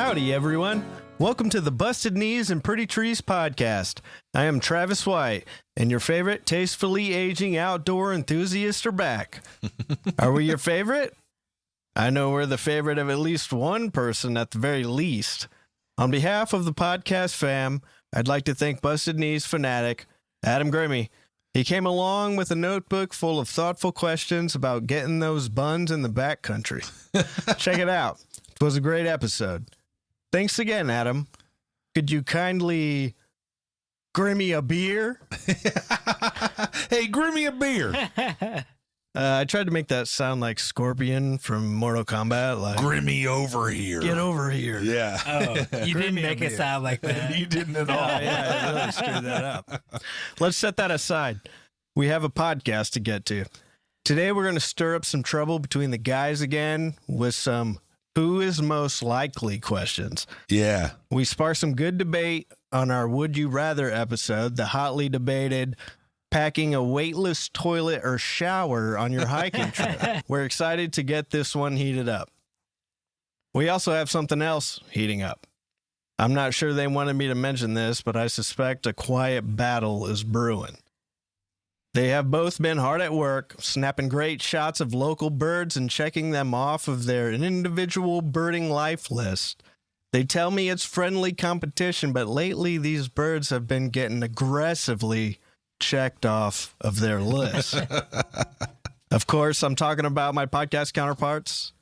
Howdy, everyone. Welcome to the Busted Knees and Pretty Trees podcast. I am Travis White, and your favorite tastefully aging outdoor enthusiasts are back. Are we your favorite? I know we're the favorite of at least one person at the very least. On behalf of the podcast fam, I'd like to thank Busted Knees fanatic, Adam Grimmy. He came along with a notebook full of thoughtful questions about getting those buns in the backcountry. Check it out. It was a great episode. Thanks again, Adam. Could you kindly Grimmy a beer? Hey, Grimmy a beer. I tried to make that sound like Scorpion from Mortal Kombat. Like, Grimmy over here. get over here. Yeah. Oh, you didn't make it sound like that. You didn't at all. Yeah, I really screwed that up. Let's set that aside. We have a podcast to get to. Today, we're going to stir up some trouble between the guys again with some who is most likely questions. Yeah. We sparked some good debate on our Would You Rather episode, the hotly debated packing a weightless toilet or shower on your hiking trip. We're excited to get this one heated up. We also have something else heating up. I'm not sure they wanted me to mention this, but I suspect a quiet battle is brewing. They have both been hard at work, snapping great shots of local birds and checking them off of their individual birding life list. They tell me it's friendly competition, but lately these birds have been getting aggressively checked off of their list. Of course, I'm talking about my podcast counterparts.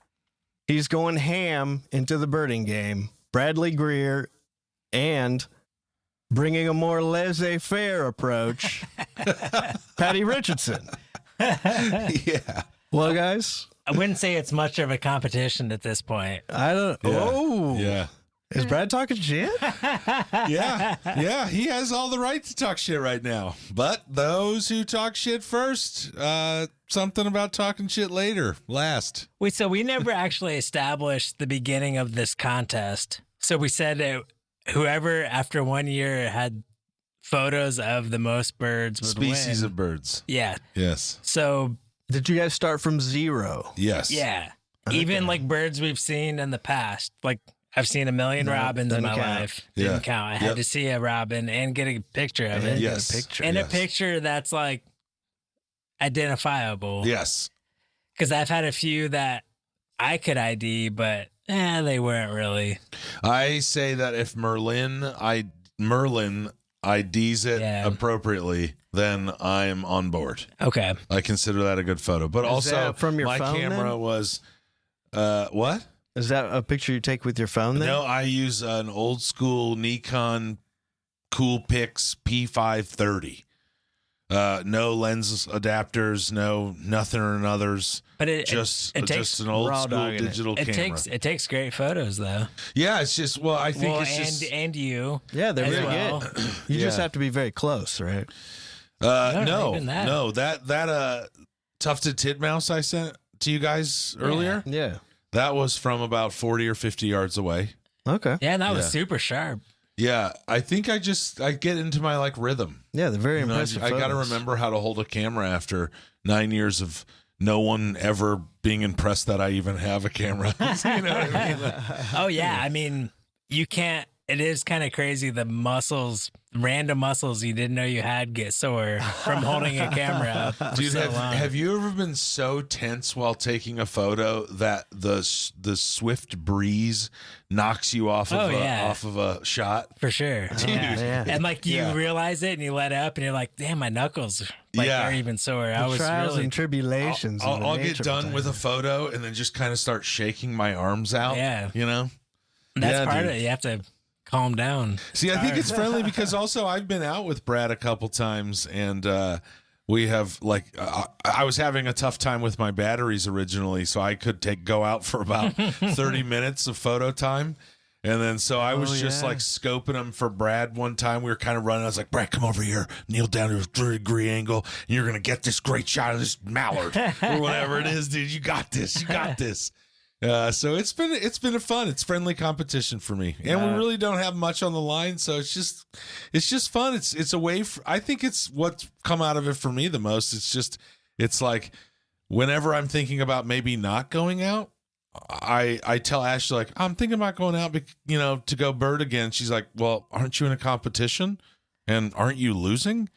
He's going ham into the birding game, Bradley Greer, and bringing a more laissez-faire approach, Patty Richardson. Yeah. Well, guys, I wouldn't say it's much of a competition at this point. I don't. Yeah. Oh, Yeah. Is Brad talking shit? Yeah. Yeah. He has all the right to talk shit right now. But those who talk shit first, something about talking shit later, last. So we never actually established the beginning of this contest. So we said that whoever after 1 year had photos of the most birds would Species win. of birds. Yeah. Yes. So Did you guys start from zero? Yes. yeah, even like birds we've seen in the past, like I've seen a million No, robins in doesn't my count. life. Yeah. Didn't count. I had Yep. to see a robin and get a picture of it. Yes. A picture. And Yes. a picture that's like identifiable. Yes. Because I've had a few that I could ID, but they weren't really. I say that if Merlin IDs it Yeah. appropriately, then I'm on board. Okay. I consider that a good photo. But Is also, that from your my phone, camera then? was what? Is that a picture you take with your phone then? No, I use an old school Nikon Coolpix P530. No lens adapters, no nothing or another's. But it Just takes an old raw school dogging it. digital it camera. takes great photos though. Yeah, it's just I think it's just and you. Yeah, they're as very well. good. You just Yeah. have to be very close, right? not even that. no that tufted titmouse I sent to you guys earlier. Yeah. That was from about 40 or 50 yards away. Okay. Yeah, and that was Yeah. super sharp. Yeah, I think I get into my like rhythm. Yeah, they're very You know, impressive. I got to photos. remember how to hold a camera after 9 years of no one ever being impressed that I even have a camera. You know what I mean? Oh yeah, I mean, you can't. It is kind of crazy. The muscles, random muscles you didn't know you had, get sore from holding a camera up for Dude, so long. have you ever been so tense while taking a photo that the swift breeze knocks you off of off of a shot? For sure. Yeah. Yeah. And like you Yeah. realize it and you let up and you're like, damn, my knuckles Yeah. are even sore. I The was trials really and tribulations. of the I'll get nature done with a photography. photo and then just kind of start shaking my arms out. Yeah. You know? that's Yeah, part dude. of it. You have to calm down. See, I think it's friendly because also I've been out with Brad a couple times and we have like I was having a tough time with my batteries originally, so I could go out for about 30 minutes of photo time. And then so I was just yeah. like scoping them for Brad one time. We were kind of running. I was like, Brad, come over here, kneel down to a 3-degree angle, and you're going to get this great shot of this mallard or whatever it is, dude. You got this. You got this. So it's been a fun, it's friendly competition for me, and we really don't have much on the line, so it's just fun. It's a way. I think it's what's come out of it for me the most. It's like whenever I'm thinking about maybe not going out, I tell Ashley, like, I'm thinking about going out, to go bird again. She's like, well, aren't you in a competition? And aren't you losing?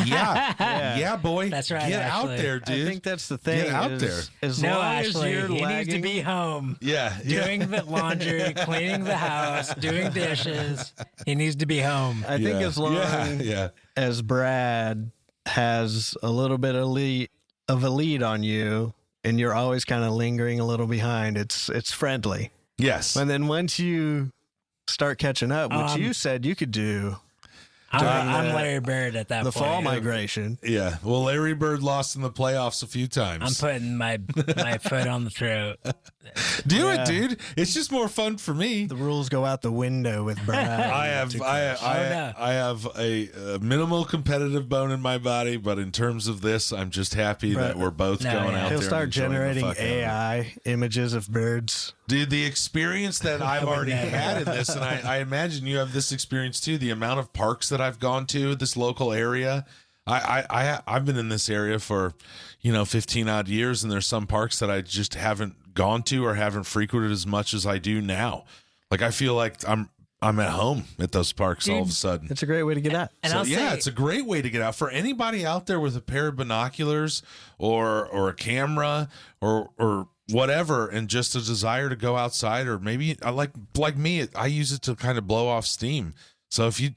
Yeah, boy. That's right, Get Ashley. out there, dude. I think that's the thing. Get out there. As No, long Ashley, as you're he lagging, needs to be home. Yeah. Doing the laundry, cleaning the house, doing dishes. He needs to be home. I think as long as Brad has a little bit of a lead on you, and you're always kind of lingering a little behind, it's friendly. Yes. And then once you start catching up, which you said you could do I'm Larry Bird at that the point. fall migration. Yeah. Well, Larry Bird lost in the playoffs a few times. I'm putting my foot on the throat. Do it, dude. It's just more fun for me. The rules go out the window with Brad. I have a minimal competitive bone in my body, but in terms of this, I'm just happy that we're both going out there. He'll start and enjoying the generating fuck out of it. AI images of birds. Dude, the experience that I've already had in this, and I imagine you have this experience too, the amount of parks that I've gone to, this local area. I've been in this area for, 15 odd years, and there's some parks that I just haven't gone to or haven't frequented as much as I do now. Like, I feel like I'm at home at those parks all of a sudden. It's a great way to get out. And So, I'll say, it's a great way to get out for anybody out there with a pair of binoculars or a camera or whatever, and just a desire to go outside, or maybe like me, I use it to kind of blow off steam. So if you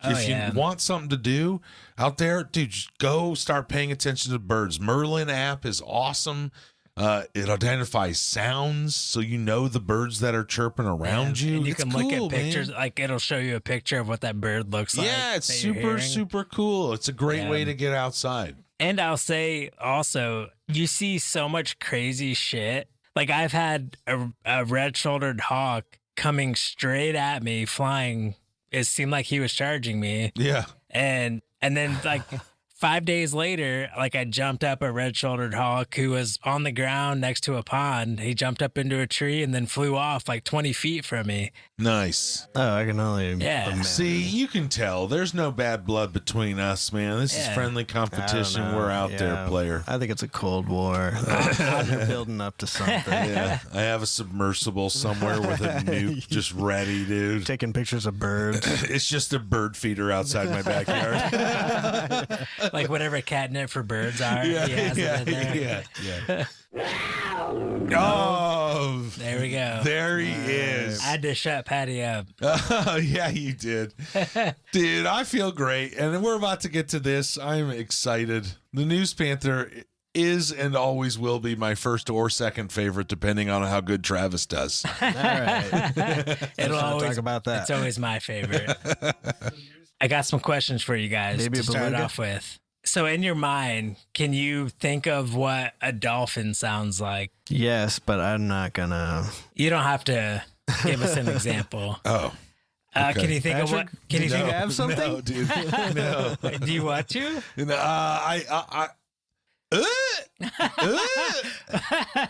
want something to do out there, dude, just go start paying attention to birds. Merlin app is awesome. It identifies sounds, so you know the birds that are chirping around you. And you It's can cool, look at pictures, man. like it'll show you a picture of what that bird looks like. Yeah, it's that you're super, hearing. super cool. It's a great way to get outside. And I'll say also, you see so much crazy shit. Like, I've had a red-shouldered hawk coming straight at me, flying. It seemed like he was charging me. Yeah. And then, like, 5 days later, like, I jumped up a red-shouldered hawk who was on the ground next to a pond. He jumped up into a tree and then flew off like 20 feet from me. Nice. Oh, I can only imagine. See, you can tell there's no bad blood between us, man. This is friendly competition. I don't know. We're out there, Yeah. player. I think it's a Cold War. They're building up to something. Yeah, I have a submersible somewhere with a nuke just ready, dude. Taking pictures of birds. It's just a bird feeder outside my backyard. Like, whatever catnip for birds are, he has it in there. yeah. Oh, There we go. there he is. I had to shut Patty up. Oh, yeah, you did. Dude, I feel great. And we're about to get to this. I'm excited. The News Panther is and always will be my first or second favorite, depending on how good Travis does. All right. It'll Let's always talk about that. It's always my favorite. I got some questions for you guys Maybe to a start beluga? off with. So, in your mind, can you think of what a dolphin sounds like? Yes, but I'm not gonna. You don't have to give us an example. Oh. Can you think of what? Can you did think you have something? No, dude. No. of? Do you want to? No,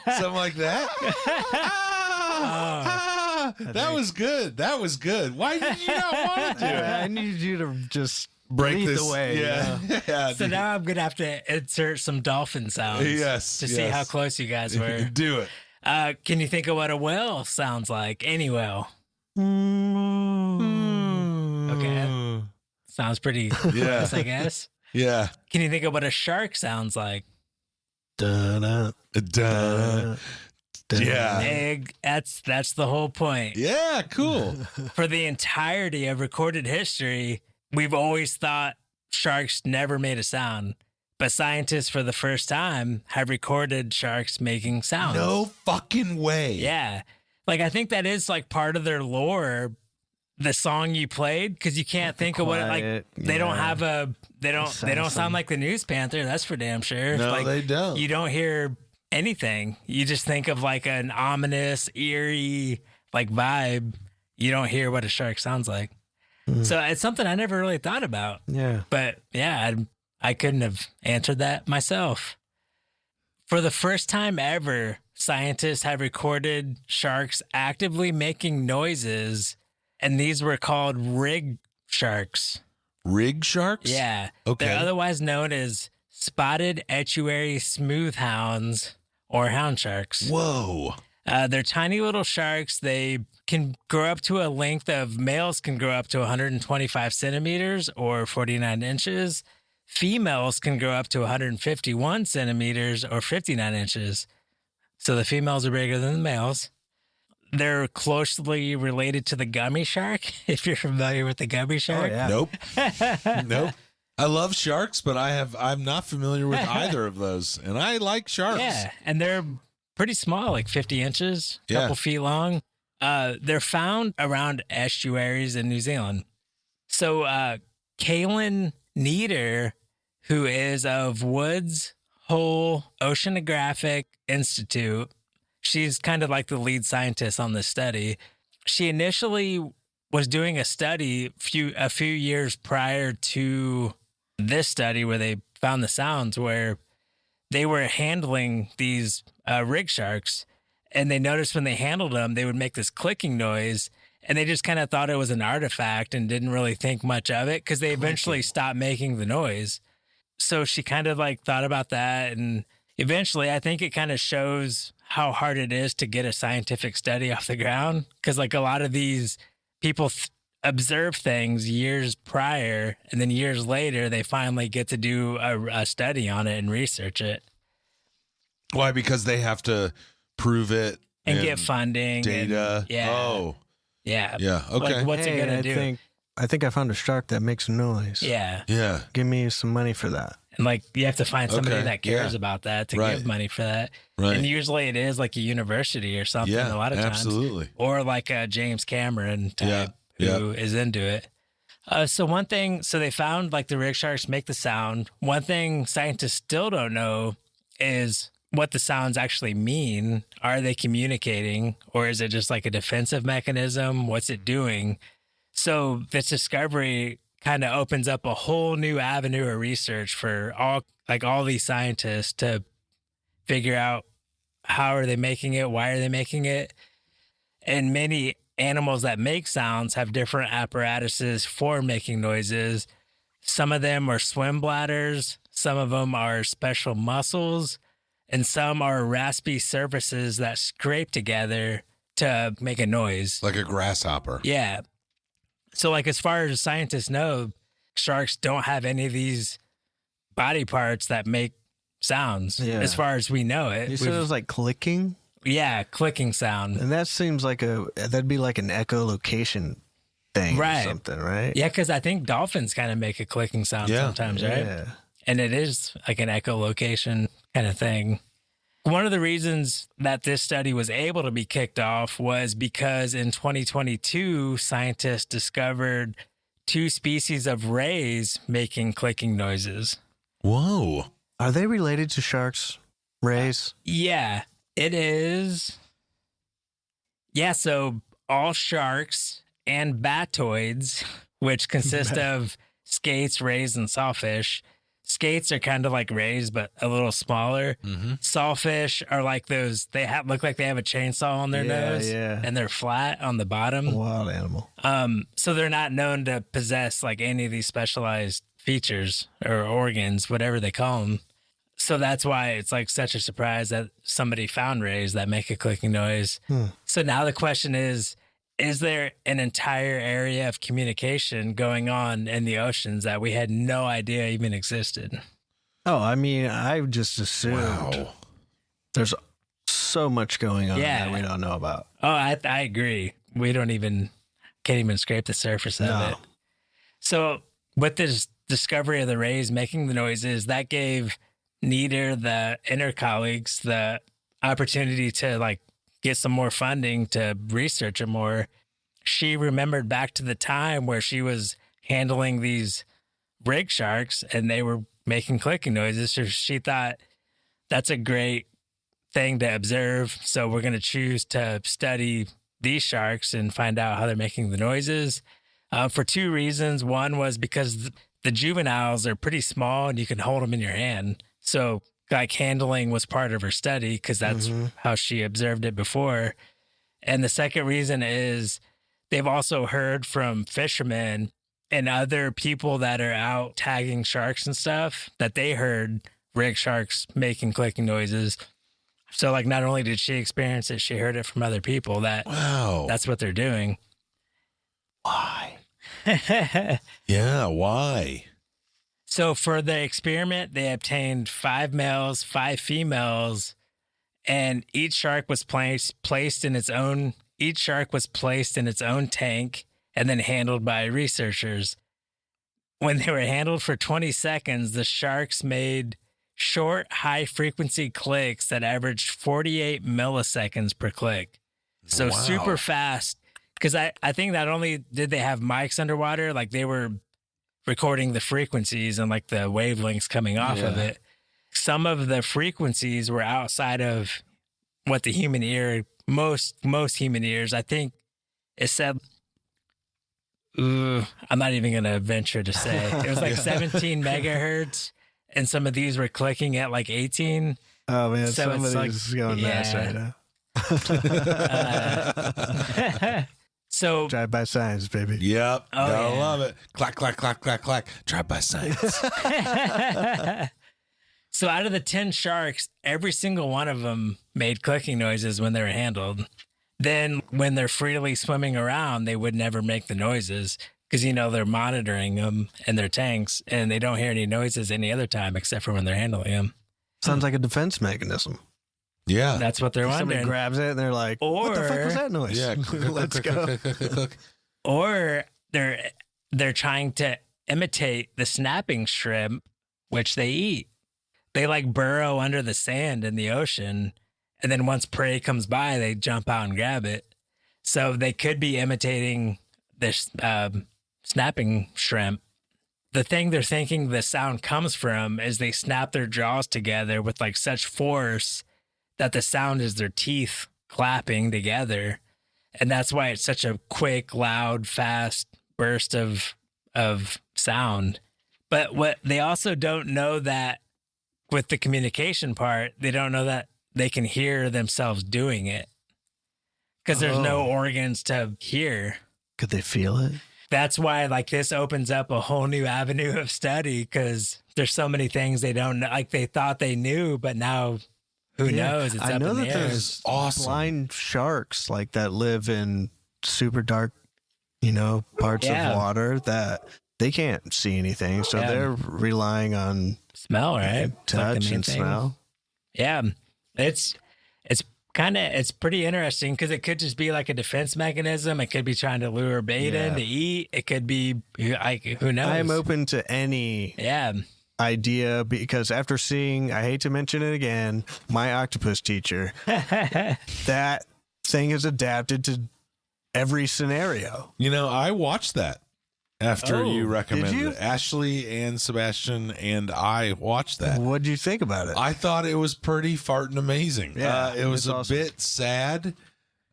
something like that. That was good. That was good. Why did you not want to do it? I need you to just Break lead this the way. Yeah. Yeah. So now I'm gonna have to insert some dolphin sounds. Yes, To see yes. how close you guys were. Do it. Can you think of what a whale sounds like? Any whale? Okay. Sounds pretty Yeah. close, I guess. Yeah. Can you think of what a shark sounds like? Da-da, Duh. Yeah. That's the whole point. Yeah. Cool. For the entirety of recorded history, we've always thought sharks never made a sound. But scientists, for the first time, have recorded sharks making sounds. No fucking way. Yeah. Like, I think that is like part of their lore, the song you played, because you can't think of what it, like quiet, they don't yeah. have a they don't sound like the News Panther, that's for damn sure. No, like, they don't. You don't hear anything. You just think of like an ominous, eerie like vibe. You don't hear what a shark sounds like. So it's something I never really thought about. Yeah. But yeah, I couldn't have answered that myself. For the first time ever, scientists have recorded sharks actively making noises, and these were called rig sharks. Rig sharks? Yeah. Okay. They're otherwise known as spotted estuary smooth hounds or hound sharks. Whoa. They're tiny little sharks. They can grow up to a length of, males can grow up to 125 centimeters or 49 inches. Females can grow up to 151 centimeters or 59 inches. So the females are bigger than the males. They're closely related to the gummy shark, if you're familiar with the gummy shark. yeah. Nope. Nope. I love sharks, but I'm not familiar with either of those. And I like sharks. Yeah, and they're pretty small, like 50 inches, a couple feet long. They're found around estuaries in New Zealand. So Kaylin Nieder, who is of Woods Hole Oceanographic Institute, she's kind of like the lead scientist on this study. She initially was doing a study a few years prior to this study where they found the sounds, where they were handling these rig sharks, and they noticed when they handled them, they would make this clicking noise, and they just kind of thought it was an artifact and didn't really think much of it because they eventually stopped making the noise. So she kind of like thought about that, and eventually I think it kind of shows how hard it is to get a scientific study off the ground, because like a lot of these people observe things years prior, and then years later they finally get to do a study on it and research it. Why? Because they have to prove it and get funding, data. And, Oh, yeah. Okay. Like, what's it gonna do? I think I found a shark that makes a noise. Yeah. Give me some money for that. And like you have to find somebody that cares about that to give money for that. Right. And usually it is like a university or something a lot of times. Absolutely. Or like a James Cameron type who is into it. So they found like the rig sharks make the sound. One thing scientists still don't know is what the sounds actually mean. Are they communicating, or is it just like a defensive mechanism? What's it doing? So this discovery kind of opens up a whole new avenue of research for all these scientists to figure out how are they making it, why are they making it. And many animals that make sounds have different apparatuses for making noises. Some of them are swim bladders, some of them are special muscles, and some are raspy surfaces that scrape together to make a noise. Like a grasshopper. Yeah. So like as far as scientists know, sharks don't have any of these body parts that make sounds as far as we know it. You said it was like clicking? Yeah, clicking sound. And that seems like that'd be like an echolocation thing or something, right? Yeah, because I think dolphins kind of make a clicking sound sometimes, right? Yeah. And it is like an echolocation kind of thing. One of the reasons that this study was able to be kicked off was because in 2022, scientists discovered 2 species of rays making clicking noises. Whoa. Are they related to sharks, rays? Yeah, it is. Yeah, so all sharks and batoids, which consist of skates, rays, and sawfish. Skates are kind of like rays, but a little smaller. Mm-hmm. Sawfish are like those, look like they have a chainsaw on their nose, and they're flat on the bottom. Wild animal. So they're not known to possess like any of these specialized features or organs, whatever they call them. So that's why it's like such a surprise that somebody found rays that make a clicking noise. So now the question is there an entire area of communication going on in the oceans that we had no idea even existed? Oh, I mean, I just assumed there's so much going on that we don't know about. Oh, I agree. We can't even scrape the surface of it. So with this discovery of the rays making the noises, that gave Nieder, and her colleagues, the opportunity to like get some more funding to research it more. She remembered back to the time where she was handling these rig sharks and they were making clicking noises. So she thought that's a great thing to observe. So we're going to choose to study these sharks and find out how they're making the noises for 2 reasons. One was because the juveniles are pretty small and you can hold them in your hand. So like handling was part of her study because that's how she observed it before. And the second reason is they've also heard from fishermen and other people that are out tagging sharks and stuff that they heard rig sharks making clicking noises. So like not only did she experience it, she heard it from other people that Wow. that's what they're doing. Why? Yeah, why? So for the experiment, they obtained 5 males, 5 females, and each shark was placed in its own tank and then handled by researchers. When they were handled for 20 seconds, the sharks made short, high-frequency clicks that averaged 48 milliseconds per click. So Wow. super fast. Because I think not only did they have mics underwater, like they were recording the frequencies and like the wavelengths coming off of it. Some of the frequencies were outside of what the human ear, most human ears, I think it said, I'm not even going to venture to say. It was like 17 megahertz, and some of these were clicking at like 18. Oh man, So it's somebody's going nuts right now. So Drive by science, baby. Yep. Oh, Gotta yeah. love it. Clack, clack, clack, clack, clack. Drive by science. So out of the 10 sharks, every single one of them made clicking noises when they were handled. Then when they're freely swimming around, they would never make the noises because, you know, they're monitoring them in their tanks and they don't hear any noises any other time except for when they're handling them. Sounds like a defense mechanism. Yeah. That's what they're Somebody wondering. grabs it and they're like, "What the fuck was that noise?" Yeah. Let's go. Or they're trying to imitate the snapping shrimp, which they eat. They like burrow under the sand in the ocean, and then once prey comes by, they jump out and grab it. So they could be imitating this snapping shrimp. The thing they're thinking the sound comes from is they snap their jaws together with like such force that the sound is their teeth clapping together. And that's why it's such a quick, loud, fast burst of sound. But what they also don't know that with the communication part, they don't know that they can hear themselves doing it because there's no organs to hear. Could they feel it? That's why like this opens up a whole new avenue of study because there's so many things they don't know. Like they thought they knew, but now who knows? It's I up know in the that air. there's awesome. blind sharks like that live in super dark, parts Yeah. of water that they can't see anything, so Yeah. they're relying on Smell, right? It's like the touch main and thing. smell. Yeah, it's pretty interesting because it could just be like a defense mechanism. It could be trying to lure bait in Yeah. to eat. It could be like who knows? I am open to any Yeah, idea because after seeing, I hate to mention it again, my octopus teacher, that thing is adapted to every scenario. I watched that after Oh, you did recommended you? it. Ashley and Sebastian and I watched that. What'd you think about it? I thought it was pretty farting amazing. Yeah, It was it's a awesome. bit sad,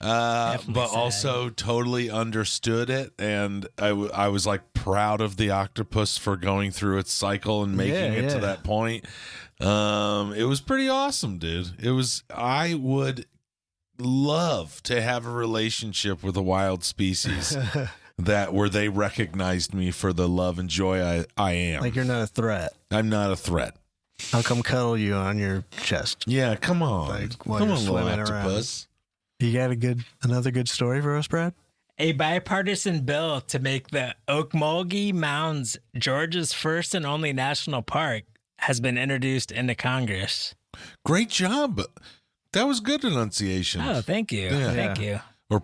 Definitely but sad. also totally understood it. And I was like proud of the octopus for going through its cycle and making it to Yeah. that point. It was pretty awesome, dude. I would love to have a relationship with a wild species where they recognized me for the love and joy I am. Like you're not a threat. I'm not a threat. I'll come cuddle you on your chest. Yeah, come on. Like, while come you're on, little swimming around. octopus. You got another good story for us, Brad? a bipartisan bill to make the Okmulgee Mounds Georgia's first and only national park has been introduced into Congress. Great job. That was good enunciation. Oh, thank you. Yeah. Thank you. Or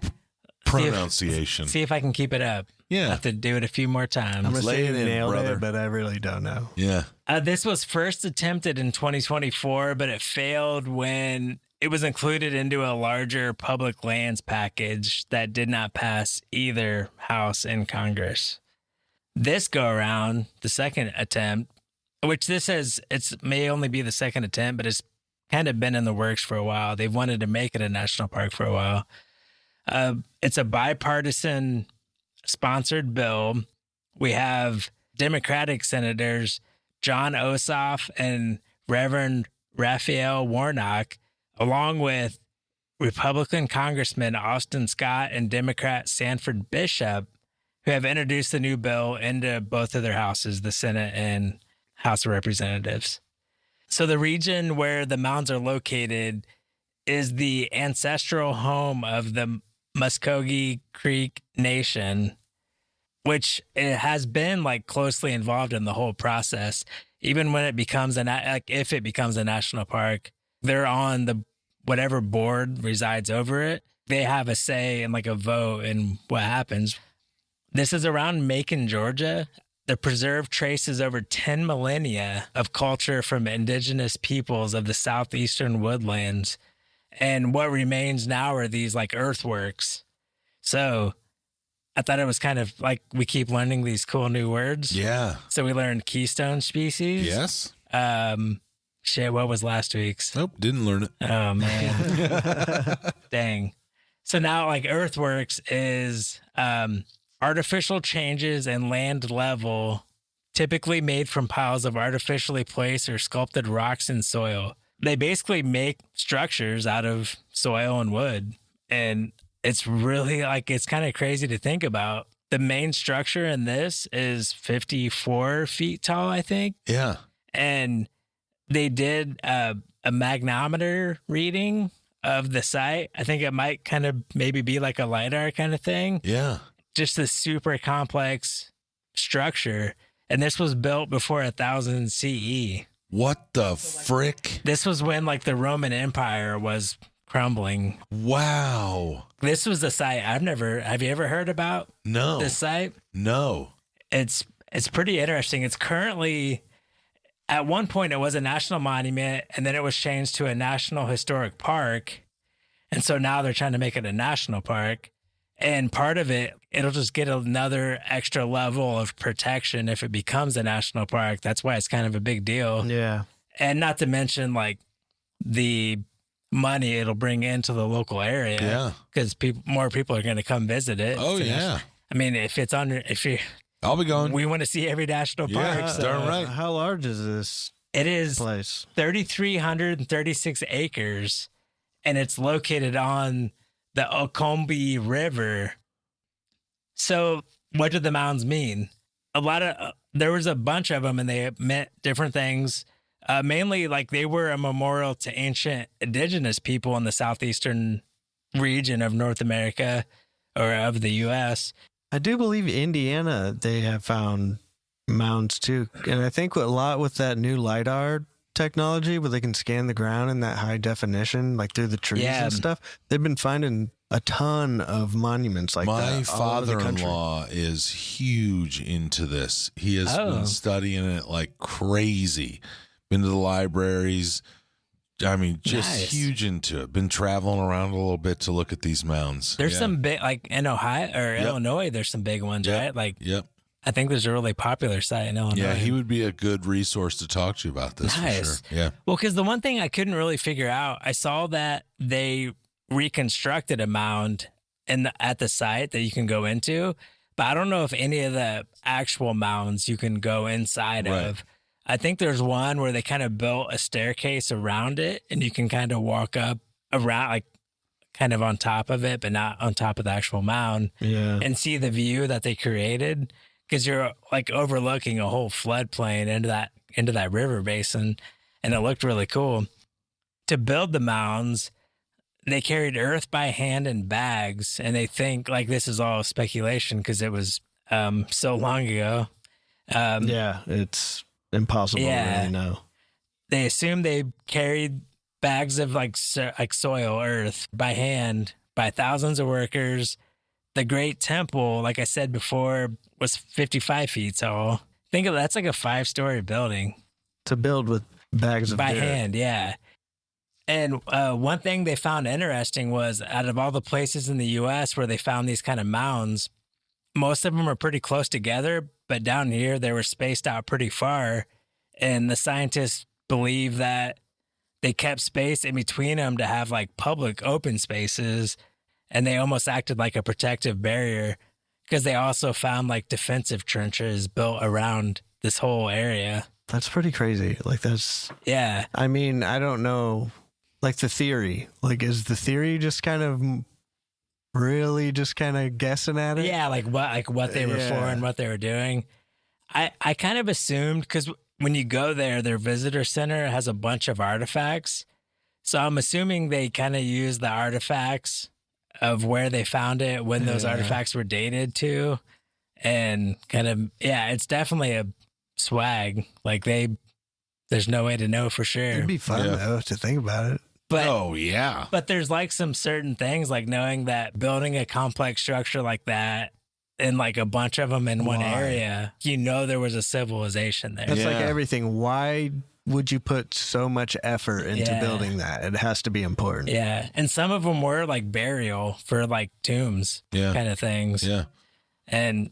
pronunciation. See if I can keep it up. I'll Yeah. have to do it a few more times. I'm gonna Lay say it you in, nailed brother. it, but I really don't know. Yeah. This was first attempted in 2024, but it failed when it was included into a larger public lands package that did not pass either House and Congress. This go around, the second attempt, which it's may only be the second attempt, but it's kind of been in the works for a while. They've wanted to make it a national park for a while. It's a bipartisan sponsored bill. We have Democratic senators John Ossoff and Reverend Raphael Warnock, along with Republican Congressman Austin Scott and Democrat Sanford Bishop, who have introduced the new bill into both of their houses, the Senate and House of Representatives. So the region where the mounds are located is the ancestral home of the Muskogee Creek Nation, which it has been like closely involved in the whole process. Even when it becomes if it becomes a national park, they're on the whatever board resides over it. They have a say and like a vote in what happens. This is around Macon, Georgia. The preserve traces over 10 millennia of culture from indigenous peoples of the southeastern woodlands. And what remains now are these like earthworks. So I thought it was kind of like we keep learning these cool new words. Yeah. So we learned keystone species. Yes. Shit, what was last week's? Nope, didn't learn it. Oh, man. Dang. So now like earthworks is artificial changes in land level, typically made from piles of artificially placed or sculpted rocks and soil. They basically make structures out of soil and wood. And it's really like, it's kind of crazy to think about. The main structure in this is 54 feet tall, I think. Yeah. And they did a magnometer reading of the site. I think it might kind of maybe be like a LiDAR kind of thing. Yeah. Just a super complex structure. And this was built before 1000 CE. What the frick? This was when like the Roman Empire was crumbling. Wow. This was the site have you ever heard about No. this site? No. It's pretty interesting. It's currently, at one point it was a national monument and then it was changed to a national historic park. And so now they're trying to make it a national park. And part of it, it'll just get another extra level of protection if it becomes a national park. That's why it's kind of a big deal. Yeah. And not to mention like the money it'll bring into the local area. Yeah. Because more people are going to come visit it. Oh, yeah. I mean, if I'll be going. we want to see every national park. Yeah, So darn right. How large is this it is place? 3,336 acres, and it's located on the Ocombee River. So what do the mounds mean? There was a bunch of them and they meant different things. Mainly like they were a memorial to ancient indigenous people in the southeastern region of North America or of the U.S. I do believe Indiana, they have found mounds too. And I think a lot with that new LiDAR technology where they can scan the ground in that high definition, like through the trees and stuff. They've been finding a ton of monuments like My that. all over the country. father-in-law is huge into this. He has been studying it like crazy. Been to the libraries. I mean, just Nice. huge into it. Been traveling around a little bit to look at these mounds. There's Yeah. some big, like in Ohio or Yep. Illinois, there's some big ones, Yep. right? Like, Yep. I think there's a really popular site in Illinois. Yeah, he would be a good resource to talk to you about this Nice. for sure. Yeah. Well, because the one thing I couldn't really figure out, I saw that they reconstructed a mound at the site that you can go into, but I don't know if any of the actual mounds you can go inside Right. of. I think there's one where they kind of built a staircase around it and you can kind of walk up around, like kind of on top of it, but not on top of the actual mound Yeah. and see the view that they created. Because you're like overlooking a whole floodplain into that river basin, and it looked really cool. To build the mounds, they carried earth by hand in bags, and they think like this is all speculation because it was so long ago. Yeah, it's impossible to really know. They assume they carried bags of like soil, earth by hand by thousands of workers. The Great Temple, like I said before, was 55 feet tall. Think of that's like a 5-story building To build with bags of by dirt. hand. Yeah. And one thing they found interesting was out of all the places in the U.S. where they found these kind of mounds, most of them are pretty close together, but down here they were spaced out pretty far. And the scientists believe that they kept space in between them to have like public open spaces. And they almost acted like a protective barrier because they also found like defensive trenches built around this whole area. That's pretty crazy. Like that's, Yeah. I mean, I don't know, like the theory, like is the theory just kind of really just kind of guessing at it? Yeah, like what they were for Yeah. and what they were doing. I kind of assumed because when you go there, their visitor center has a bunch of artifacts. So I'm assuming they kind of use the artifacts of where they found it, when those artifacts were dated to, and kind of, it's definitely a swag. Like there's no way to know for sure. It'd be fun though to think about it. But, but there's like some certain things, like knowing that building a complex structure like that and like a bunch of them in one area, there was a civilization there. That's like everything. Why would you put so much effort into building that? It has to be important. Yeah. And some of them were like burial for like tombs kind of things. Yeah. And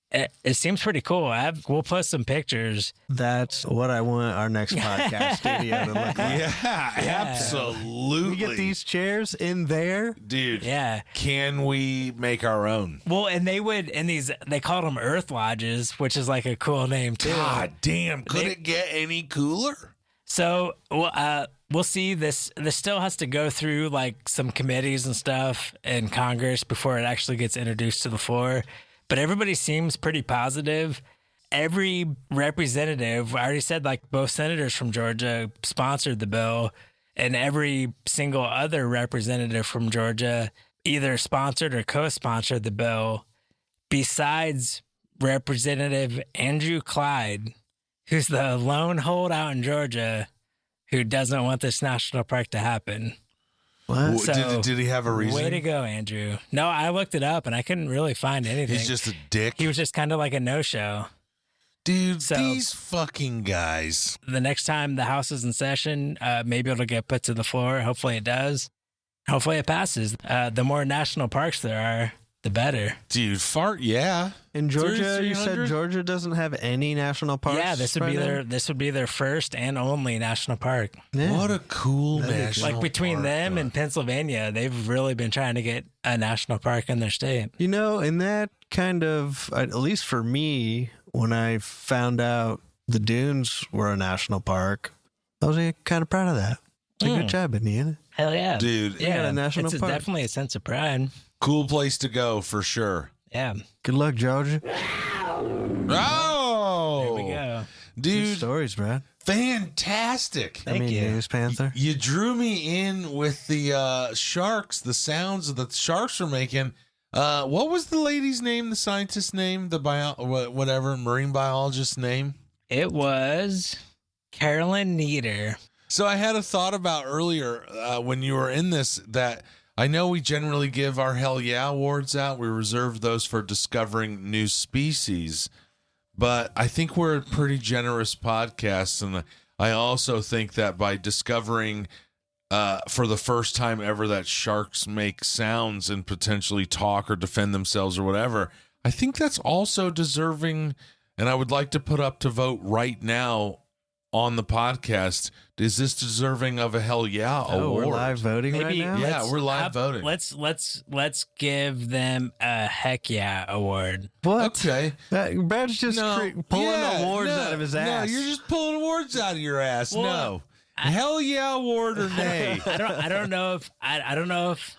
it seems pretty cool. We'll post some pictures. That's what I want our next podcast studio to look like. Yeah, absolutely. We get these chairs in there. Dude. Yeah. Can we make our own? Well, and they called them Earth Lodges, which is like a cool name too. God damn. Could it get any cooler? So we'll see. This still has to go through like some committees and stuff in Congress before it actually gets introduced to the floor. But everybody seems pretty positive. Every representative, I already said, like both senators from Georgia sponsored the bill, and every single other representative from Georgia either sponsored or co-sponsored the bill, besides Representative Andrew Clyde, who's the lone holdout in Georgia who doesn't want this national park to happen. What? So, did he have a reason? Way to go, Andrew. No, I looked it up and I couldn't really find anything. He's just a dick. He was just kind of like a no-show. Dude, So- these fucking guys. The next time the House is in session, maybe it'll get put to the floor. Hopefully it does. Hopefully it passes. The more national parks there are, the better. Dude, yeah. In Georgia, you said 300? Georgia doesn't have any national parks. Yeah, this would be their first and only national park. Yeah. What a cool That'd be national Like between park, them though. and Pennsylvania, they've really been trying to get a national park in their state. And that kind of, at least for me, when I found out the dunes were a national park, I was kind of proud of that. It's a good job, Indiana. Hell yeah. Dude, Yeah, got a national it's park. definitely a sense of pride. cool place to go for sure. Yeah. Good luck, Georgia. Oh, There we go. Good dude, stories, Brad. fantastic. Thank you. News Panther. You drew me in with the sharks, the sounds that the sharks were making. What was the lady's name, the scientist's name, the marine biologist's name? It was Carolyn Nieder. So I had a thought about earlier when you were in this that I know we generally give our Hell Yeah awards out. We reserve those for discovering new species. But I think we're a pretty generous podcast. And I also think that by discovering for the first time ever that sharks make sounds and potentially talk or defend themselves or whatever, I think that's also deserving. And I would like to put up to vote right now on the podcast. Is this deserving of a Hell Yeah award? We're live voting right Maybe- now? Yeah, we're live voting. Let's give them a Heck Yeah award. What? Okay. Brad's just pulling awards no, out of his No, ass. you're just pulling awards out of your ass. Well, no. Hell Yeah award or nay. I don't know if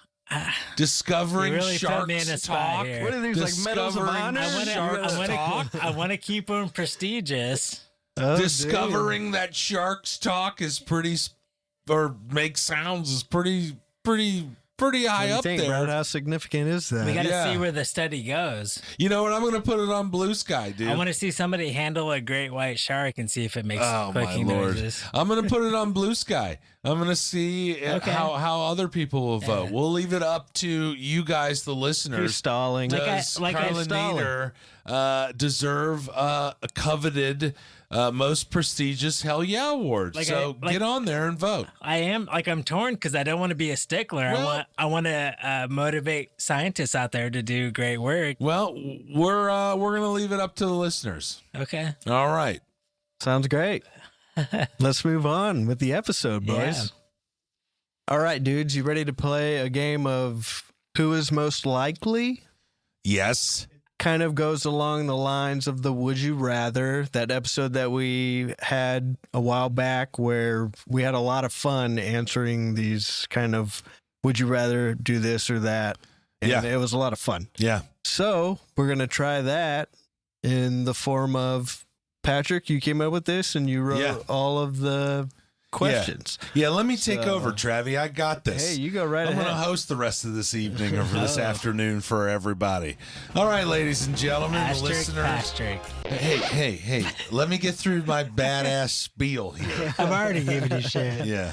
Discovering You really put sharks me in a spot talk. here. What are these, like medals of Discovering honor? sharks talk. I want to keep them prestigious. Oh, Discovering that sharks talk is pretty, or make sounds is pretty high up there. Brad? How significant is that? We got to Yeah. see where the study goes. You know what? I'm going to put it on Blue Sky, dude. I want to see somebody handle a great white shark and see if it makes Oh my clicking lord! noises. I'm gonna put it on Blue Sky. I'm gonna see Okay. how other people will vote. We'll leave it up to you guys, the Who's listeners. stalling? Does Carla Nader deserve a coveted, most prestigious Hell Yeah award? So get on there and vote. I'm torn because I don't want to be a stickler. Well- I want to motivate scientists out there to do great work. Well, we're gonna leave it up to the listeners. Okay. All right. Sounds great. Let's move on with the episode, boys. Yeah. All right, dudes, you ready to play a game of who is most likely? Yes. Kind of goes along the lines of the Would You Rather, that episode that we had a while back where we had a lot of fun answering these kind of would you rather do this or that. And Yeah. it was a lot of fun. Yeah. So we're going to try that in the form of Patrick, you came up with this and you wrote all of the questions. Yeah, let me take So- over, Travi. I got this. Hey, you go right I'm ahead. going to host the rest of this evening or for this afternoon for everybody. All right, ladies and gentlemen, listeners. Asterisk. Hey, let me get through my badass spiel here. I'm already giving you shit. Yeah.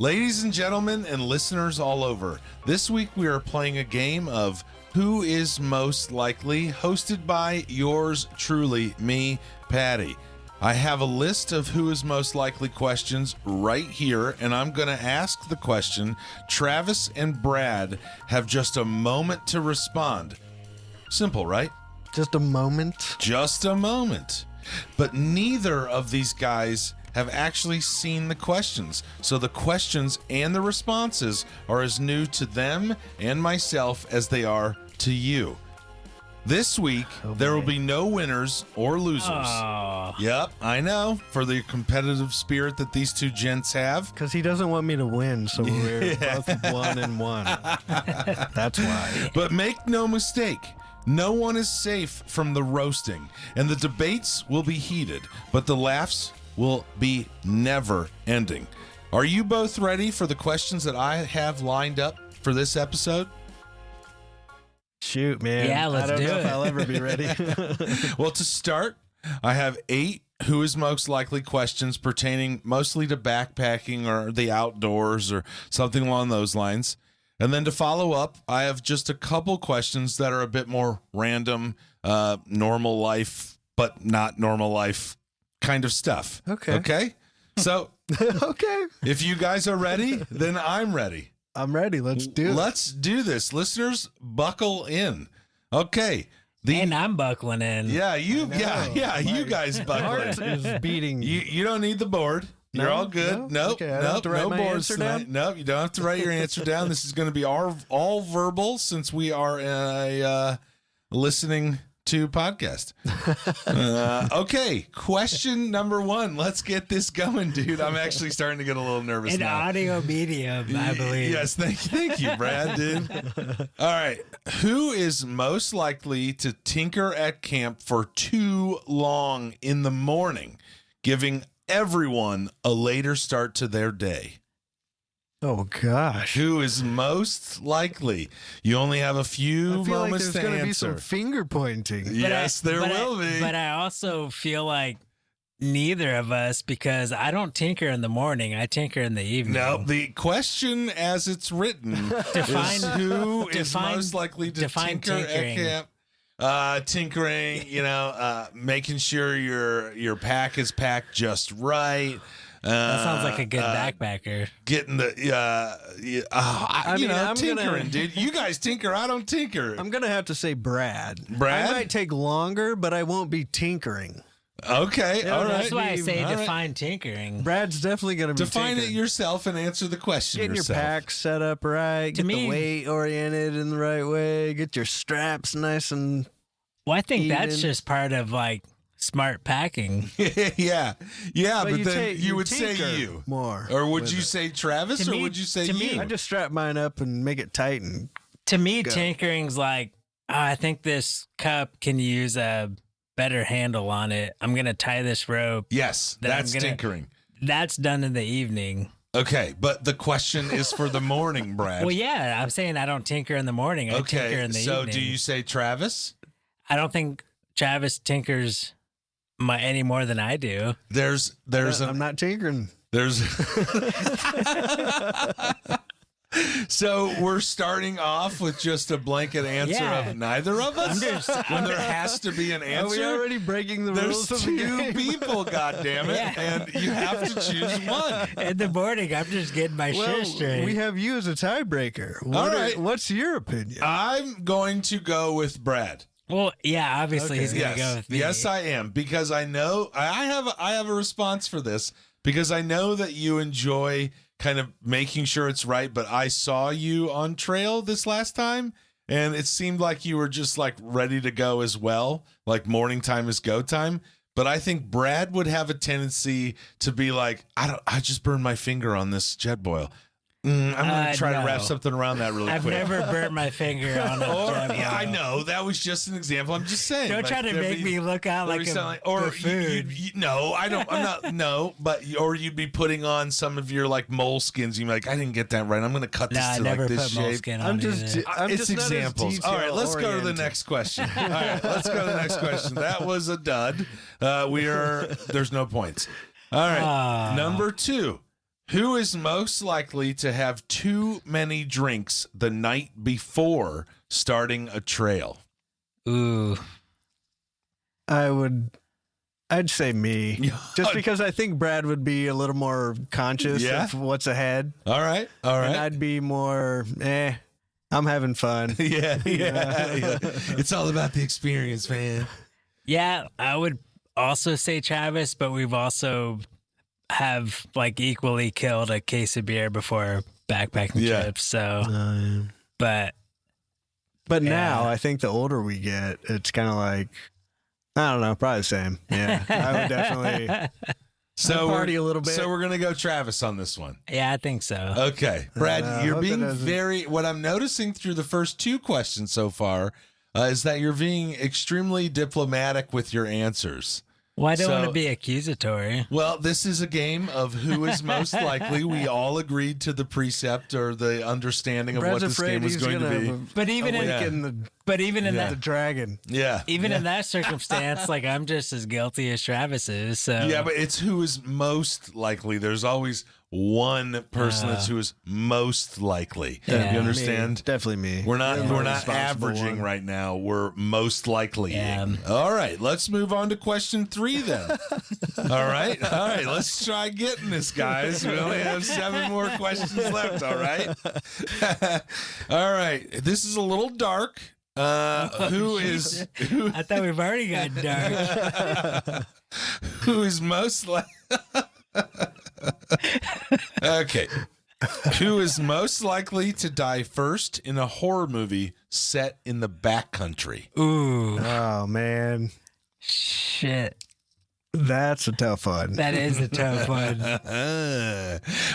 Ladies and gentlemen and listeners all over, this week we are playing a game of Who is Most Likely, hosted by yours truly, me, Patty. I have a list of who is most likely questions right here, and I'm going to ask the question. Travis and Brad have just a moment to respond. Simple, right? Just a moment. Just a moment. But neither of these guys have actually seen the questions. So the questions and the responses are as new to them and myself as they are to you. This week, there will be no winners or losers. Oh. Yep, I know. For the competitive spirit that these two gents have. Because he doesn't want me to win, so we're both 1-1. That's why. But make no mistake, no one is safe from the roasting, and the debates will be heated, but the laughs will be never ending. Are you both ready for the questions that I have lined up for this episode? Shoot, man. Yeah, let's I don't do know it. if I'll ever be ready. Well, to start, I have 8 who is most likely questions pertaining mostly to backpacking or the outdoors or something along those lines. And then to follow up, I have just a couple questions that are a bit more random, normal life, but not normal life kind of stuff. Okay? So Okay. if you guys are ready, then I'm ready. I'm ready. Let's do it. Let's do this. Listeners, buckle in. Okay. And I'm buckling in. Yeah, you guys buckle Heart in. is beating. You don't need the board. You're No? all good. No? Nope. Okay, I don't have to write no my boards answer tonight. down? Nope, you don't have to write your answer down. This is going to be all verbal since we are a listening to podcast. Okay, question number 1. Let's get this going, dude. I'm actually starting to get a little nervous An now. audio medium, I believe. Yes, thank you, Brad, dude. All right. Who is most likely to tinker at camp for too long in the morning, giving everyone a later start to their day? Oh, gosh. Who is most likely? You only have a few I feel like moments there's to going to be answer. some finger pointing. Yes, there will be. But I also feel like neither of us, because I don't tinker in the morning. I tinker in the evening. No, the question as it's written is who is define- most likely to define tinker tinkering. at camp? Tinkering, making sure your pack is packed just right. That sounds like a good backpacker. Getting the, I'm tinkering, gonna- dude. You guys tinker, I don't tinker. I'm going to have to say Brad. Brad? I might take longer, but I won't be tinkering. Okay, Yeah, all right. That's why I say All right. define tinkering. Brad's definitely going to be Define it tinkering. yourself and answer the question Getting yourself. your pack set up right, get me- the weight oriented in the right way, get your straps nice and... Well, I think that's Even- just part of like smart packing. yeah, but you then take- you would say tinker you. more. Or would with you it. say Travis, To or me- would you say to you? me- I just strap mine up and make it tight and... To me, Go. tinkering's like, oh, I think this cup can use a better handle on it. I'm going to tie this rope. Yes, Then I'm that's gonna- tinkering. That's done in the evening. Okay, but the question is for the morning, Brad. Well, yeah, I'm saying I don't tinker in the morning. I tinker Okay, in the so evening. do you say Travis? I don't think Travis tinkers any more than I do. There's I'm not tinkering. there's So we're starting off with just a blanket answer Yeah. of neither of us. When there has to be an Are we answer. already breaking the There's rules of the two game? people, goddammit, Yeah. and you have to choose one. In the morning, I'm just getting my Well, shit straight. we have you as a tiebreaker. All right. What's your opinion? I'm going to go with Brad. well, yeah, obviously he's going to go with me. Yes, I am, because I know I have a response for this, because I know that you enjoy kind of making sure it's right, but I saw you on trail this last time and it seemed like you were just like ready to go as well, like morning time is go time. But I think Brad would have a tendency to be like, I just burned my finger on this jet boil. I'm going to try to wrap No. something around that really I've quick. never burnt my finger on a Jell-O. Yeah, I know. That was just an example. I'm just saying. Don't like, try to there'd make be- me look out there'd like be a something or buffoon. no, I don't. I'm not. No, but or you'd be putting on some of your like moleskins. You'd be like, I didn't get that right. I'm going to cut this Nah, I to never like this put shape. moleskin on I'm just, either. I'm It's just not as examples. All right, let's go to the detail-oriented. next question. All right, let's go to the next question. That was a dud. There's no points. All right, Ah. number 2. Who is most likely to have too many drinks the night before starting a trail? Ooh. I'd say me. Just because I think Brad would be a little more conscious Yeah? of what's ahead. All right. And I'd be more, I'm having fun. Yeah. It's all about the experience, man. Yeah, I would also say Travis, but we've also have like equally killed a case of beer before backpacking Yeah. trips. So, but But Yeah. now I think the older we get, it's kind of like, I don't know, probably the same. Yeah, I would definitely So party a little bit. So we're gonna go Travis on this one. yeah, I think so. Okay, Brad, I you're hope it being doesn't- very. What I'm noticing through the first 2 questions so far is that you're being extremely diplomatic with your answers. Well, I don't So- want to be accusatory. Well, this is a game of who is most likely. We all agreed to the precept or the understanding of Brad's what this afraid game was he's going to gonna be. But even in awaken Yeah. the dragon. Yeah. even in that circumstance, like I'm just as guilty as Travis is. So Yeah, but it's who is most likely. There's always one person that's who is most likely. Yeah. You understand? Me, definitely me. We're not You're the responsible averaging one. right now. We're most likely. Yeah. All right, let's move on to question 3 then. All right. Let's try getting this, guys. We only have 7 more questions left. All right. All right. This is a little dark. Who I thought we've already got dark. who is most like? Okay. Who is most likely to die first in a horror movie set in the backcountry? Ooh, Oh man, shit. that's a tough one. That is a tough one.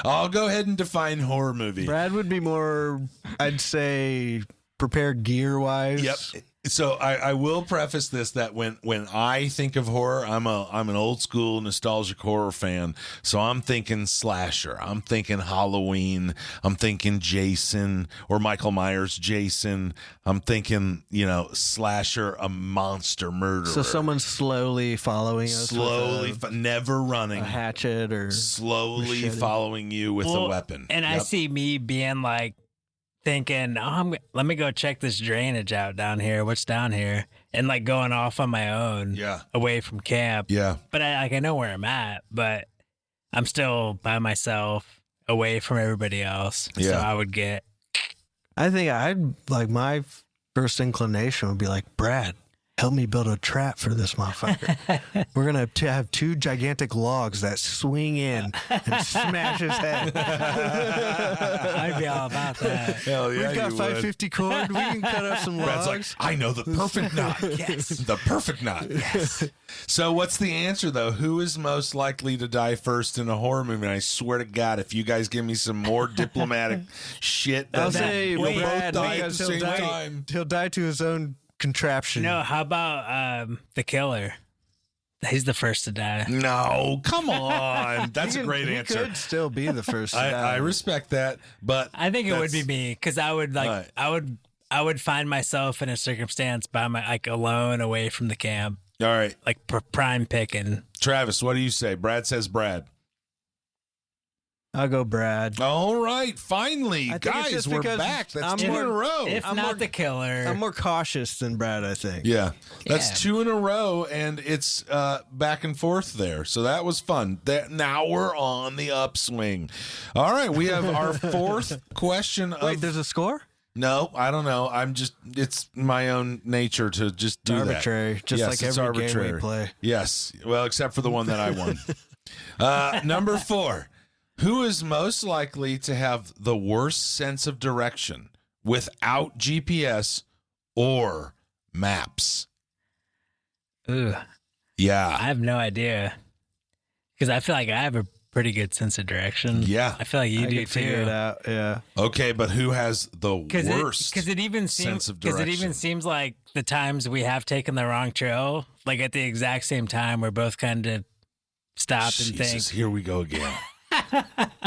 I'll go ahead and define horror movie. Brad would be more, I'd say, prepared gear wise. Yep. So I will preface this that when I think of horror, I'm an old school nostalgic horror fan. So I'm thinking slasher. I'm thinking Halloween. I'm thinking Jason or Michael Myers Jason. I'm thinking, slasher, a monster murderer. So someone's slowly following us, slowly, with never running, a hatchet or slowly machete. following you with a Well, weapon. And I Yep. see me being like, thinking, let me go check this drainage out down here. What's down here? And like going off on my own, Yeah. away from camp. Yeah. But I know where I'm at, but I'm still by myself, away from everybody else. So Yeah. I would get. I think I'd like my first inclination would be like, Brad, help me build a trap for this motherfucker. We're going to have 2 gigantic logs that swing in and smash his head. I'd be all about that. Hell yeah, We've got you would. 550 cord. We can cut up some Brad's logs. like, I know the perfect knot. Yes. The perfect knot. Yes. So what's the answer though? Who is most likely to die first in a horror movie? And I swear to God, if you guys give me some more diplomatic shit, I'll then say you'll both Brad die at because the he'll same die, time. he'll die to his own contraption. No, how about the killer? He's the first to die. No, come on. That's a great he answer. could still be the first to I die. respect that, but I think it would be that's- me because I would like Right. I would find myself in a circumstance by my like alone away from the camp, All right, like prime picking. Travis, what do you say? Brad says Brad. I'll go Brad. All right, finally, I think it's guys, just we're because back. That's I'm 2 more- in a row. If I'm not more- the killer, I'm more cautious than Brad, I think. Yeah, that's Yeah. 2 in a row, and it's back and forth there. So that was fun. Now we're on the upswing. All right, we have our 4th question. Wait, there's a score? No, I don't know. It's my own nature to just do Arbitrary, that. just Yes, like it's every game arbitrary. we play. Yes, well, except for the one that I won. Number 4. Who is most likely to have the worst sense of direction without GPS or maps? ooh, Yeah. I have no idea because I feel like I have a pretty good sense of direction. Yeah. I feel like you I do can figure it too. out. Yeah. Okay, but who has the worst Because it even sense seems of because it direction? even seems like the times we have taken the wrong trail, like at the exact same time, we're both kind of stop and Jesus, think. here we go again.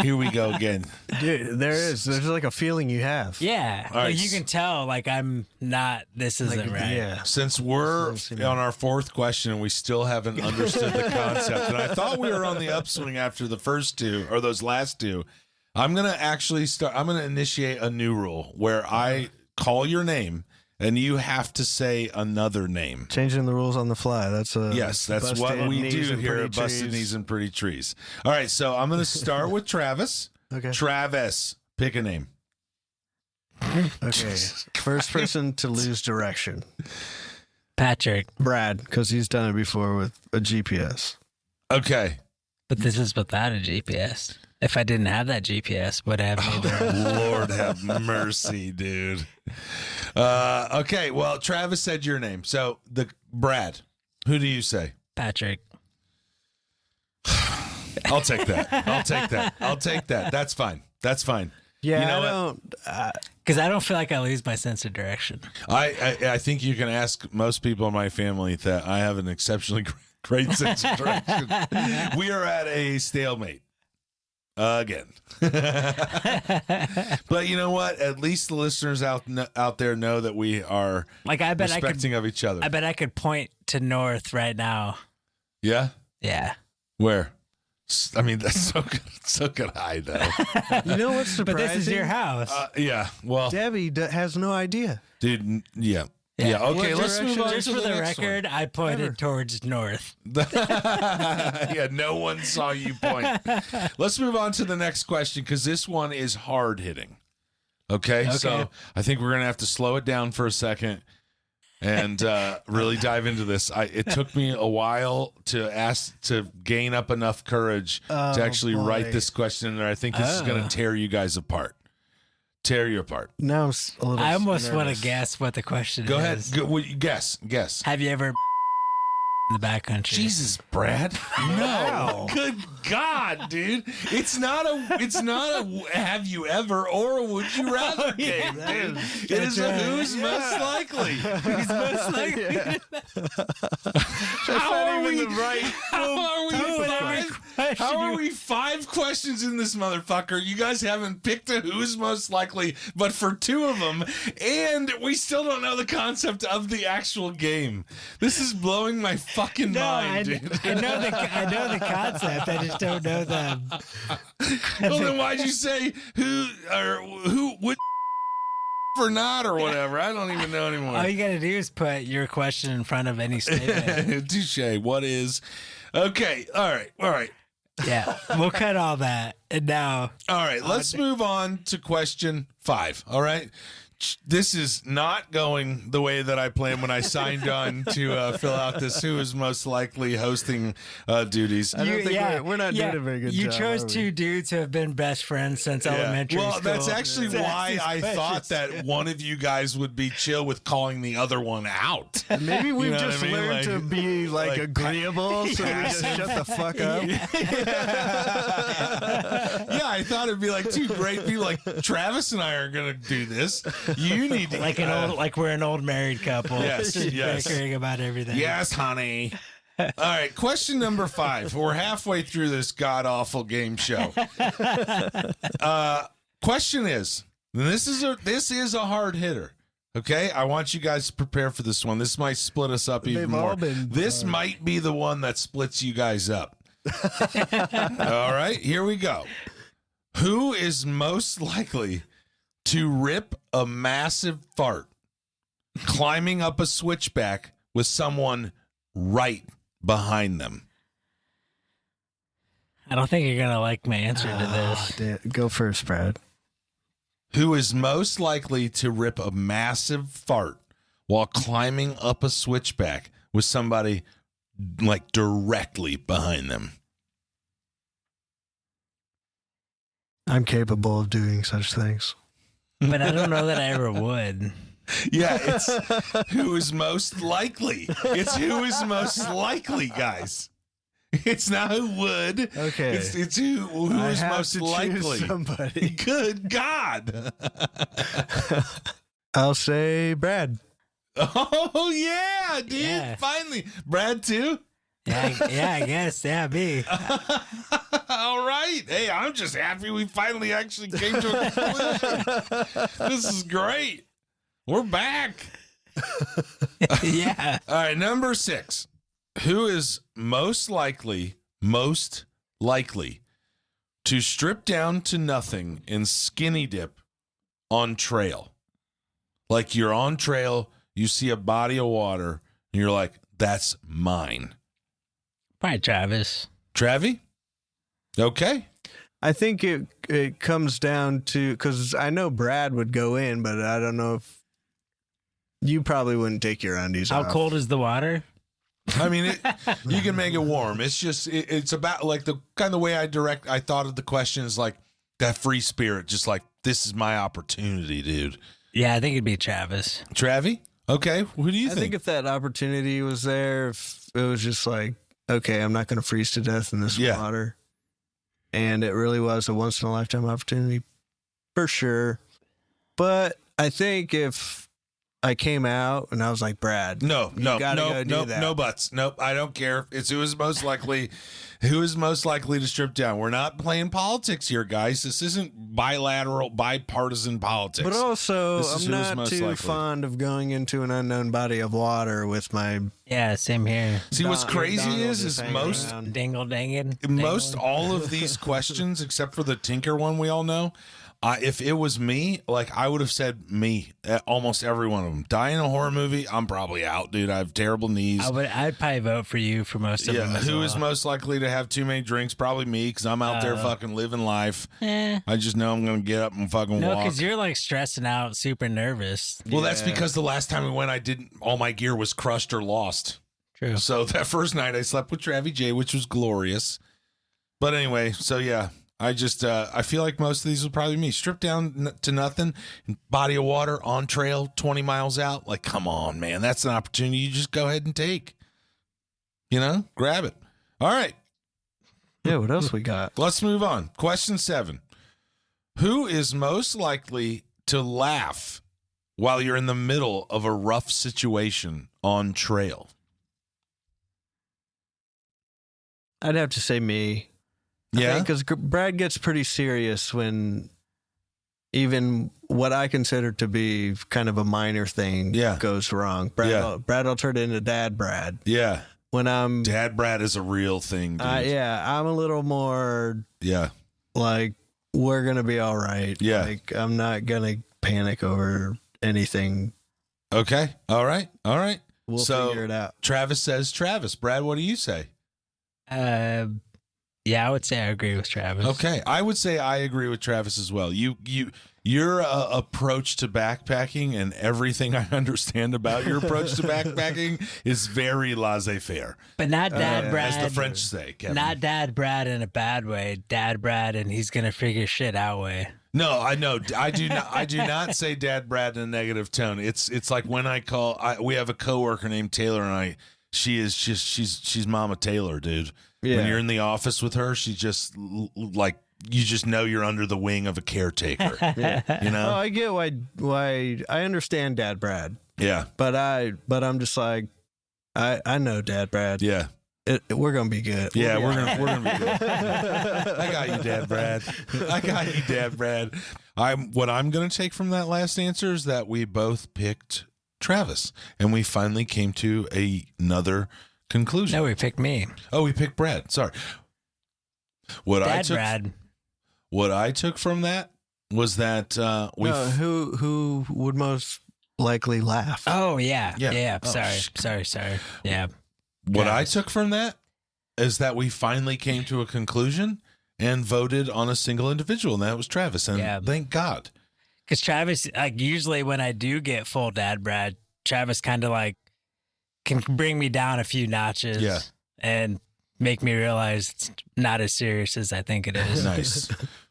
Here we go again. Dude, there's like a feeling you have. Yeah, All right. like you can tell. Like I'm not. This isn't right. Yeah. Since we're on our fourth question and we still haven't understood the concept, and I thought we were on the upswing after the first two or those last two, I'm going to initiate a new rule where I call your name and you have to say another name. Changing the rules on the fly. That's That's what we do here at Busted Knees and Pretty Trees. All right, so I'm going to start with Travis. Okay. Travis, pick a name. Okay. First person to lose direction. Patrick. Brad, because he's done it before with a GPS. Okay. But this is without a GPS. If I didn't have that GPS, would I have neither? Lord have mercy, dude. Okay, well, Travis said your name. So, Brad, who do you say? Patrick. I'll take that. That's fine. Yeah, You know I what? don't. Because I don't feel like I lose my sense of direction. I think you can ask most people in my family that I have an exceptionally great sense of direction. We are at a stalemate. Again. But you know what? At least the listeners out there know that we are Like I bet respecting of each other. I bet I could point to north right now. Yeah? Yeah. Where? I mean, that's so good. So good high, though. You know what's surprising? But this is your house. Yeah. Well, Debbie has no idea. dude, yeah. Yeah. Okay, What let's move on Just to for the next record, I pointed towards north. one. Yeah, no one saw you point. Let's move on to the next question because this one is hard hitting. Okay, so I think we're going to have to slow it down for a second and really dive into this. It took me a while to gain up enough courage to actually write this question in there. I think this is going to tear you guys apart. Tear you apart. Now I'm a little. I almost want nervous. to guess what the question Go ahead. is. Guess. Have you ever in the backcountry? Jesus, Brad. No. Good God, dude. It's not a have you ever or a would you rather game, dude. It is a who's most likely. Who's most likely? How are we 5 questions in this motherfucker? You guys haven't picked a who's most likely, but for 2 of them, and we still don't know the concept of the actual game. This is blowing my fucking mind, dude. I know the concept. I just don't know the. Well, then why'd you say who would or not or whatever? I don't even know anymore. All you got to do is put your question in front of any statement. Touche. What is? Okay. All right. Yeah, we'll cut all that. And now, All right. Let's move on to question 5. All right. This is not going the way that I planned when I signed on to fill out this who is most likely hosting duties. I don't think we're not doing a very good You job. chose are we? 2 dudes who have been best friends since elementary Well, school. that's actually To ask why these I thought questions. that one of you guys would be chill with calling the other one out. Maybe we've know what just I mean? learned to be like agreeable, so we just shut the fuck up. Yeah, I thought it'd be like 2 great people. Like Travis and I are gonna do this. You need to like we're an old married couple. Yes, just yes. bickering about everything. Yes, honey. All right, question number 5. We're halfway through this god awful game show. Question is, this is a hard hitter. Okay, I want you guys to prepare for this one. This might split us up even They've more. all been This might be the one that splits you guys up. All right, here we go. Who is most likely to rip a massive fart climbing up a switchback with someone right behind them? I don't think you're gonna like my answer to this. Damn, go first, Brad. Who is most likely to rip a massive fart while climbing up a switchback with somebody like directly behind them? I'm capable of doing such things. But I don't know that I ever would. Yeah, it's who is most likely. It's who is most likely, guys. It's not who would. Okay. It's who I is have most to choose likely. somebody. Good God. I'll say Brad. Oh, yeah, dude. Yeah. Finally. Brad, too? Yeah, I guess. Yeah, me. All right. Hey, I'm just happy we finally actually came to a conclusion. This is great. We're back. Yeah. All right, number 6. Who is most likely to strip down to nothing and skinny dip on trail? Like you're on trail, you see a body of water, and you're like, that's mine. Probably Travis. Travie? Okay. I think it comes down to, because I know Brad would go in, but I don't know if you probably wouldn't take your undies How off. cold is the water? I mean, you can make it warm. It's just, it's about like the kind of way I thought of the question is like that free spirit, just like, this is my opportunity, dude. Yeah, I think it'd be Travis. Travie? Okay. Who do you I think? think if that opportunity was there, if it was just like, okay, I'm not going to freeze to death in this water, and it really was a once in a lifetime opportunity, for sure. But I think if I came out and I was like, Brad, No, that. no buts. Nope, I don't care. It's who is most likely to strip down. We're not playing politics here, guys. This isn't bipartisan politics. But also, This is I'm who is not most too likely. fond of going into an unknown body of water with my. Yeah, same here. See, what's crazy Donald is just hanging most around. Dingle dangin'. all of these questions, except for the Tinker one we all know, if it was me, like I would have said me, almost every one of them. Die in a horror movie, I'm probably out, dude. I have terrible knees. I'd probably vote for you for most of them. Who is most likely to have too many drinks? Probably me, because I'm out there fucking living life. I just know I'm going to get up and fucking No, walk. because you're like stressing out, super nervous. Well, that's because the last time we went, all my gear was crushed or lost. True. So that first night I slept with Travie J, which was glorious. But anyway, so yeah, I just, I feel like most of these would probably be me. Stripped down to nothing, body of water, on trail, 20 miles out. Like, come on, man. That's an opportunity you just go ahead and take. You know, grab it. All right. Yeah, what else we got? Let's move on. Question 7. Who is most likely to laugh while you're in the middle of a rough situation on trail? I'd have to say me. Yeah. Because Brad gets pretty serious when even what I consider to be kind of a minor thing goes wrong. Brad will turn into Dad Brad. Yeah. When I'm Dad Brad is a real thing, dude. I'm a little more like, we're gonna be all right. Yeah. Like, I'm not gonna panic over anything. Okay. All right. We'll So, figure it out. Travis says Travis. Brad, what do you say? Yeah, I would say I agree with Travis. Okay. I would say I agree with Travis as well. Your approach to backpacking and everything I understand about your approach to backpacking is very laissez-faire. But not Dad Brad. As the French say, Kevin. Not Dad Brad in a bad way. Dad Brad and he's gonna figure shit out way. No, I know. I do not say Dad Brad in a negative tone. It's like when we have a coworker named Taylor, and she's Mama Taylor, dude. Yeah. When you're in the office with her, she's just like, you just know you're under the wing of a caretaker. You know? Oh, I get why I understand Dad Brad. Yeah. But I'm just like, I know Dad Brad. Yeah. We're gonna be good. Yeah, we're gonna be good. I got you, Dad Brad. What I'm gonna take from that last answer is that we both picked Travis, and we finally came to another conclusion. No, we picked me. Oh, we picked Brad. Sorry. What I took from that was that who would most likely laugh? Oh yeah. Oh, Sorry. Yeah. What I took from that is that we finally came to a conclusion and voted on a single individual, and that was Travis. And thank God. Because Travis, like, usually when I do get full Dad Brad, Travis kind of like can bring me down a few notches. Yeah. And make me realize it's not as serious as I think it is. Nice.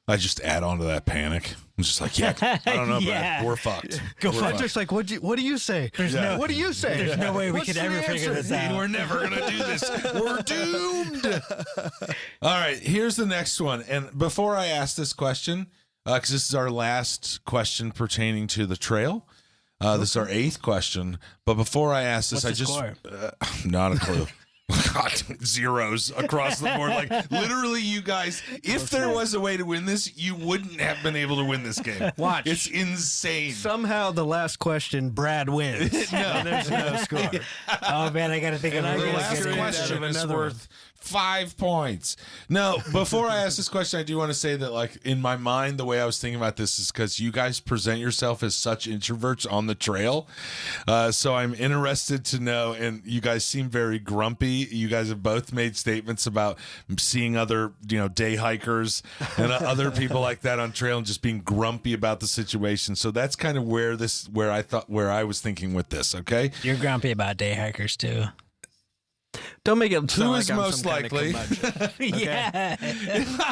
I just add on to that panic. I'm just like, yeah, I don't know, Yeah. Brad. We're fucked. I'm just like, what do you say? no- What do you say? There's no way we What's could the ever figure answer? this out. We're never going to do this. We're doomed. All right, here's the next one. And before I ask this question, because this is our last question pertaining to the trail, this is our 8th question. But before I ask this, What's the I just score? not a clue. God, zeros across the board. Like literally, you guys, if there was a way to win this, you wouldn't have been able to win this game. Watch. It's insane. Somehow the last question, Brad wins. No. There's no score. Oh man, I gotta think of And I The guess another last good good answer. question is Another worth 5 points. No, before I ask this question, I do want to say that, like, in my mind, the way I was thinking about this is because you guys present yourself as such introverts on the trail. So I'm interested to know, and you guys seem very grumpy. You guys have both made statements about seeing other, day hikers and other people like that on trail and just being grumpy about the situation. So that's kind of where I was thinking with this. Okay. You're grumpy about day hikers too. Don't make it sound Who like is I'm most some kind of likely? curmudgeon. Yeah.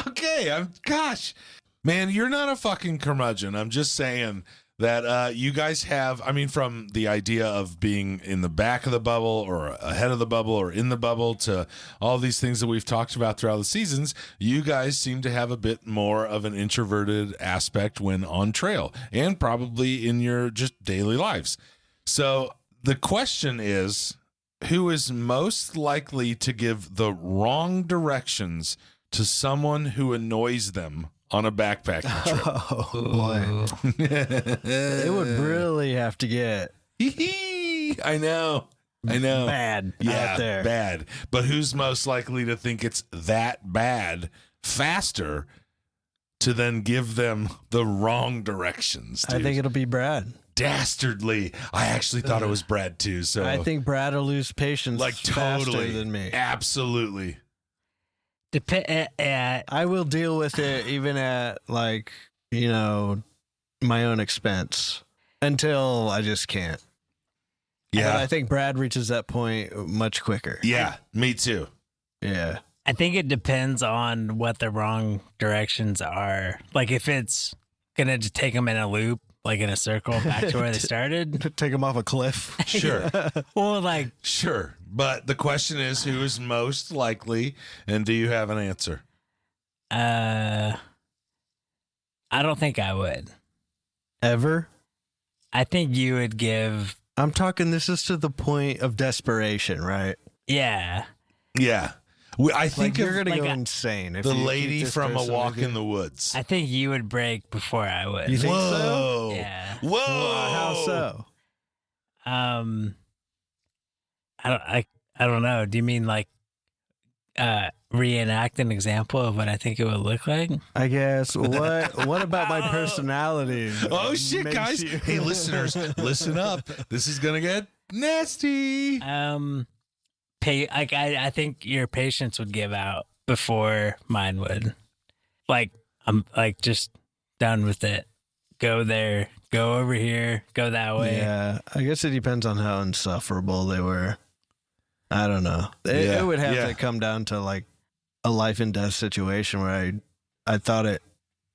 Okay, gosh, man, you're not a fucking curmudgeon. I'm just saying that you guys have, I mean, from the idea of being in the back of the bubble or ahead of the bubble or in the bubble to all these things that we've talked about throughout the seasons, you guys seem to have a bit more of an introverted aspect when on trail and probably in your just daily lives. So the question is, who is most likely to give the wrong directions to someone who annoys them on a backpacking trip? Oh, boy. It would really have to get I know. bad out there. Bad. But who's most likely to think it's that bad faster to then give them the wrong directions? I Dude? think it'll be Brad. Dastardly. I actually thought it was Brad too. So I think Brad will lose patience like faster totally than me. Absolutely. I will deal with it even at my own expense until I just can't. Yeah. But I think Brad reaches that point much quicker. Yeah, me too. Yeah. I think it depends on what the wrong directions are. Like if it's gonna just take them in a loop, like in a circle back to where they started. Take him off a cliff. Sure. Well, like Sure. But the question is, who is most likely, and do you have an answer? I don't think I would. Ever? I think you would give. I'm talking, this is to the point of desperation, right? Yeah. Yeah. I think Like you're of going to go like insane. If the you keep lady this from A person Walk with you. in the Woods. I think you would break before I would. You think so? Whoa. Yeah. Whoa. How so? I don't know. Do you mean like reenact an example of what I think it would look like? I guess. What about my personality? Oh, shit, makes guys. you- Hey, listeners, listen up. This is going to get nasty. I think your patience would give out before mine would. Like I'm like just done with it. Go there, go over here, go that way. Yeah, I guess it depends on how insufferable they were. I don't know. Yeah, It would have yeah. to come down to like a life and death situation where I thought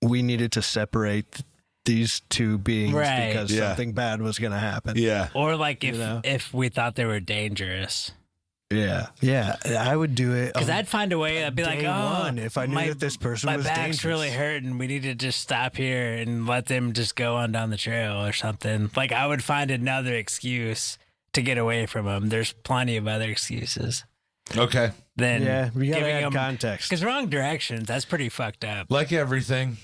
we needed to separate these two beings Right. because Yeah. something bad was going to happen. Yeah. Or like You know? if we thought they were dangerous. Yeah. I would do it. Because I'd find a way. I'd be like, day oh, one, if I knew that this person my was back's dangerous. really hurting. We need to just stop here and let them just go on down the trail or something. Like I would find another excuse to get away from them. There's plenty of other excuses. Okay. Then Yeah, we got to giving add them context. because wrong directions. That's pretty fucked up. Like everything.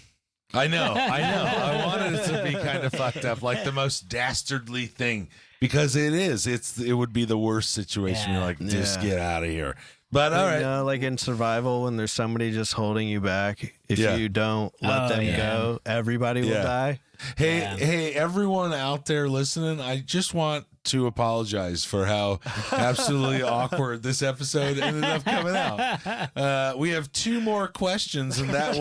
I know. I wanted it to be kind of fucked up, like the most dastardly thing, because it is. It would be the worst situation. Yeah. You're like, just Yeah. get out of here. But all right. Like in survival, when there's somebody just holding you back, if you don't let them go, everybody will die. Hey, everyone out there listening, I just want to apologize for how absolutely awkward this episode ended up coming out. We have 2 more questions, and that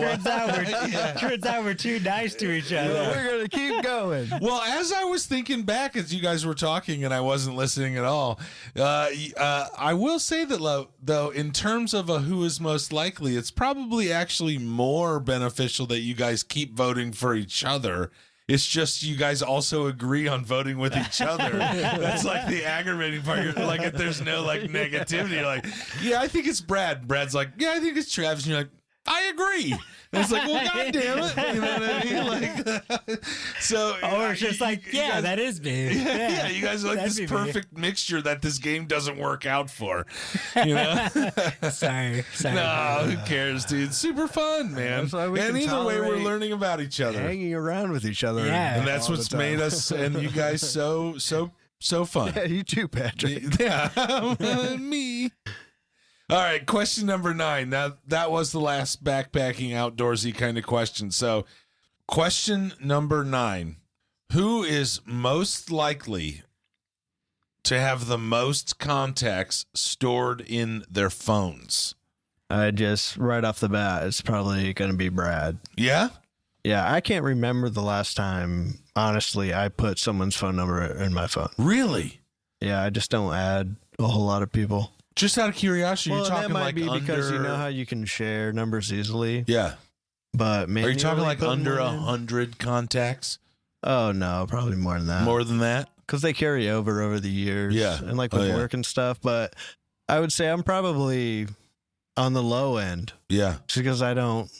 turns out we're too nice to each other. We're going to keep going. Well, as I was thinking back as you guys were talking and I wasn't listening at all, I will say that, though, in terms of who is most likely, it's probably actually more beneficial that you guys keep voting for each other. It's just you guys also agree on voting with each other. That's like the aggravating part. You're like, if there's no like negativity, you're like, yeah, I think it's Brad. Brad's like, yeah, I think it's Travis. And you're like, I agree. And it's like, well, God damn it. You know what I mean? Like, so. Or it's just like, yeah, guys, that is me. Yeah, you guys are like this perfect mixture that this game doesn't work out for. You know? Sorry. No, who cares, dude? Super fun, man. And either way, we're learning about each other. Hanging around with each other. Yeah. And that's what's made us and you guys so fun. Yeah, you too, Patrick. Yeah. Me. All right, question number 9. Now, that was the last backpacking outdoorsy kind of question. So, question number 9. Who is most likely to have the most contacts stored in their phones? Right off the bat, it's probably going to be Brad. Yeah? Yeah, I can't remember the last time, honestly, I put someone's phone number in my phone. Really? Yeah, I just don't add a whole lot of people. Just out of curiosity, Well, you're talking that might like be under... because you know how you can share numbers easily. Yeah. But Are you talking like under one in? 100 contacts? Oh, no, probably more than that. More than that? Because they carry over the years. Yeah. And like with work and stuff. But I would say I'm probably on the low end. Yeah. Just because I don't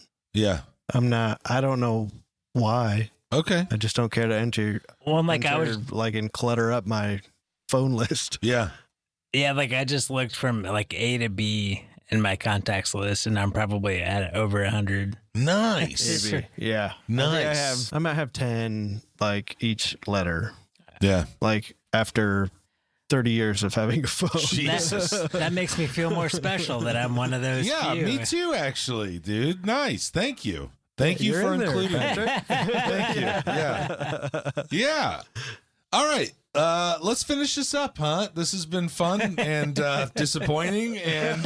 know why. Okay. I just don't care to enter. Well, and clutter up my phone list. Yeah. Yeah, like I just looked from like A to B in my contacts list, and I'm probably at over 100. Nice. Maybe. Yeah. Nice. I might have 10, like each letter. Yeah. Like after 30 years of having a phone. Jesus. That makes me feel more special that I'm one of those few. Me too, actually, dude. Nice. Thank you. Thank you for including me. Thank you. Yeah. Yeah. All right. Let's finish this up, huh? This has been fun and disappointing and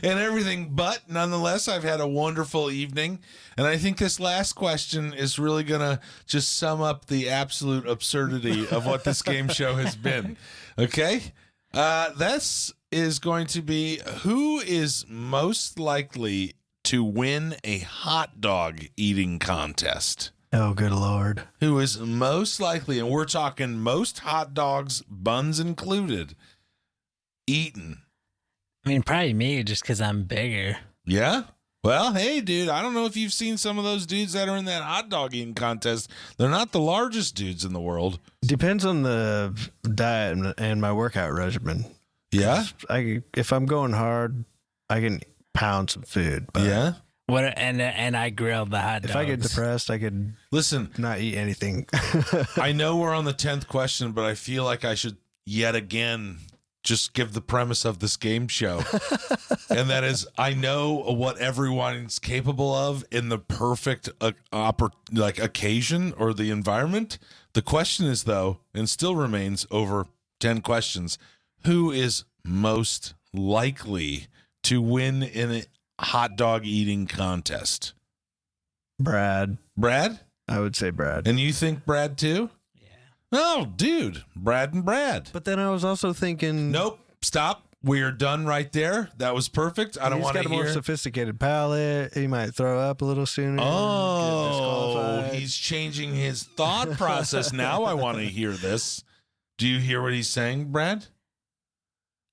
and everything, but nonetheless, I've had a wonderful evening. And I think this last question is really gonna just sum up the absolute absurdity of what this game show has been. Okay? This is going to be who is most likely to win a hot dog eating contest. Oh, good Lord. Who is most likely, and we're talking most hot dogs, buns included, eaten. I mean, probably me just because I'm bigger. Yeah? Well, hey, dude, I don't know if you've seen some of those dudes that are in that hot dog eating contest. They're not the largest dudes in the world. Depends on the diet and my workout regimen. Yeah? If I'm going hard, I can pound some food. But Yeah? And I grilled the hot dogs. if I get depressed, I could not eat anything. I know we're on the 10th question, but I feel like I should yet again just give the premise of this game show. And that is, I know what everyone's capable of in the perfect occasion or the environment. The question is, though, and still remains over 10 questions, who is most likely to win in a hot dog eating contest? Brad. Brad? I would say Brad. And you think Brad too? Yeah. Oh, dude. Brad and Brad. But then I was also thinking... Nope. Stop. We are done right there. That was perfect. I don't want to hear... He's got a more sophisticated palate. He might throw up a little sooner. Oh, he's changing his thought process. Now I want to hear this. Do you hear what he's saying, Brad?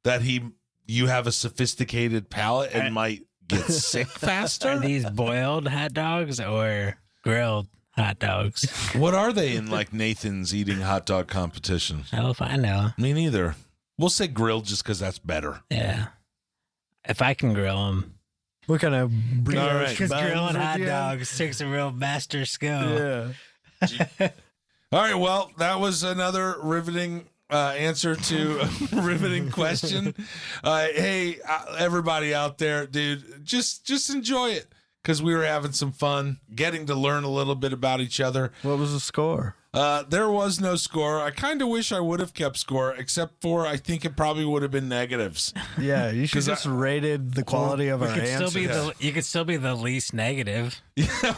That you have a sophisticated palate and might get sick faster? Are these boiled hot dogs or grilled hot dogs? What are they in like Nathan's eating hot dog competition? Hell if I know. Me neither. We'll say grilled just because that's better. Yeah. If I can grill them. What kind of... Because grilling hot dogs takes a real master skill. Yeah. All right, well, that was another riveting answer to a riveting question. Hey, everybody out there, dude, just enjoy it because we were having some fun getting to learn a little bit about each other. What was the score? There was no score. I kind of wish I would have kept score, except for I think it probably would have been negatives. Yeah, you should just rated the quality of our answers. You could still be the least negative.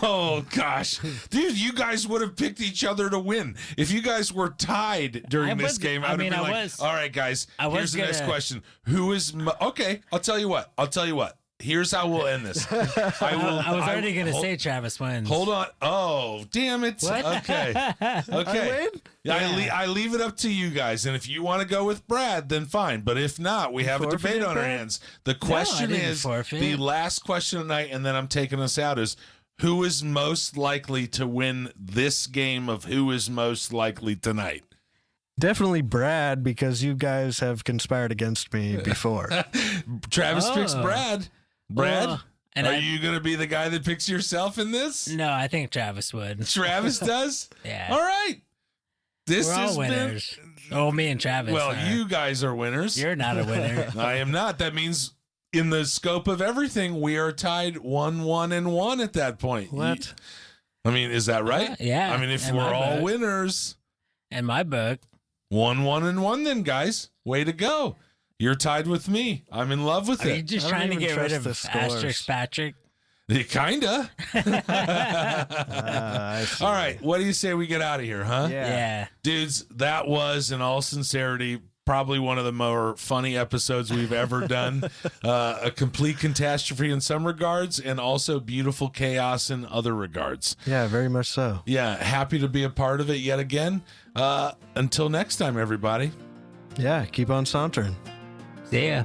Oh, gosh. Dude, you guys would have picked each other to win. If you guys were tied during this game, I would have been like, all right, guys, here's the next question. Who is... Okay, I'll tell you what. Here's how we'll end this. I was already going to say Travis wins. Hold on. Oh, damn it. What? Okay. I win? I leave it up to you guys. And if you want to go with Brad, then fine. But if not, we have a debate on our hands. The question is, the last question tonight, and then I'm taking us out, is who is most likely to win this game of who is most likely tonight? Definitely Brad, because you guys have conspired against me before. Travis picks Brad. Brad, and are you going to be the guy that picks yourself in this? No, I think Travis would. Travis does? Yeah. All right. This We're all has winners. Me and Travis. Well, you guys are winners. You're not a winner. I am not. That means in the scope of everything, we are tied 1-1-1 at that point. What? Is that right? Yeah. I mean, if we're all winners. In my book. 1-1-1 then, guys. Way to go. You're tied with me. I'm in love with Are it. you just trying to get rid of Asterisk Patrick? Kinda. All right. What do you say we get out of here, huh? Yeah. Dudes, that was, in all sincerity, probably one of the more funny episodes we've ever done. A complete catastrophe in some regards and also beautiful chaos in other regards. Yeah, very much so. Yeah. Happy to be a part of it yet again. Until next time, everybody. Yeah, keep on sauntering. See ya.